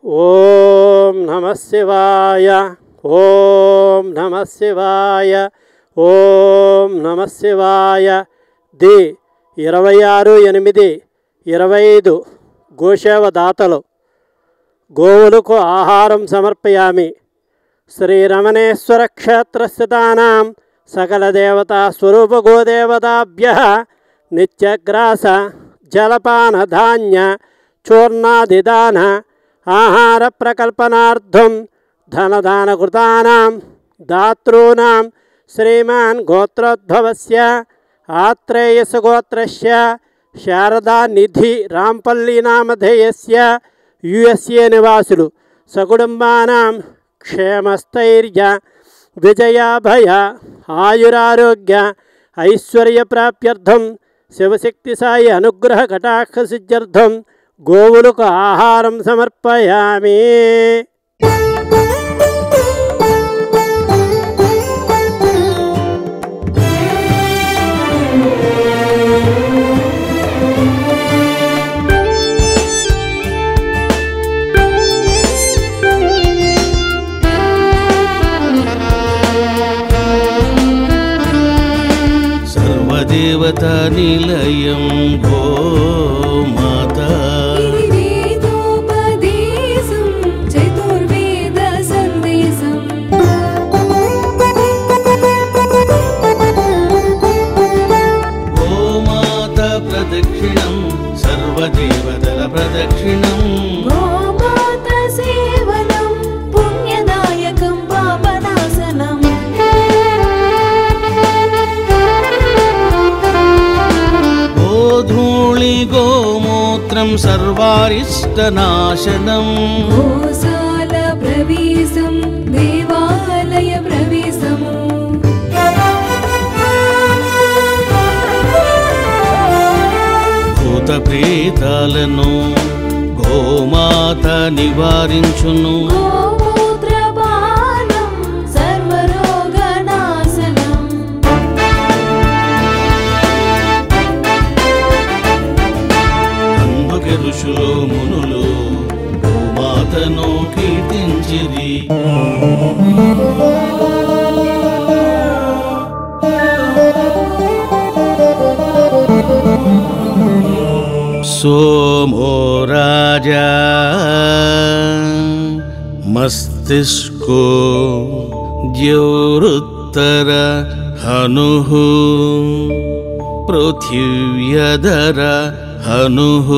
ఓం నమః శివాయ. ఓం నమః శివాయ. ఓం నమః శివాయ. ది 26/8/25 గోసేవదాతలు. గోవులకు ఆహారం సమర్పయామి. శ్రీరమణేశ్వర క్షేత్రస్థితానాం సకల దేవతా స్వరూప గోదేవతాభ్యః నిత్యగ్రాస జలపాన ధాన్య చూర్ణాదిదాన ఆహార ప్రకల్పనార్థం ధనదానకృతానాం దాతॄణాం శ్రీమాన్ గోత్రోద్భవస్య ఆత్రేయస గోత్రస్య శారదా నిధి రాంపల్లి నామధేయస్య USA నివాసులు సకుటుంబానాం క్షేమస్థైర్య విజయాభయ ఆయురారోగ్య ఐశ్వర్య ప్రాప్త్యర్థం శివశక్తి సాయి అనుగ్రహ కటాక్ష సిద్ధ్యర్థం గోవులకు ఆహారం సమర్పయామి. సర్వదేవతా నిలయం గోమాతా గోమాత ప్రదక్షిణం సర్వదేవతల ప్రదక్షిణం గోమాత సేవనం పుణ్యదాయకం పాపనాశనం గోధూళి గోమూత్రం సర్వారిష్టనాశనం గోశాల ప్రవేశం దేవాలయ ప్రవేశము భూత ప్రేతాలను గోమాత నివారించును గోమూత్రపానం సర్వరోగనాశనం అందుకే ఋషులు మునులు గోమాతను కీర్తించిరి. सोमो राजा मस्तिष्को द्यौरुत्तर हनुः पृथिव्यधर हनुः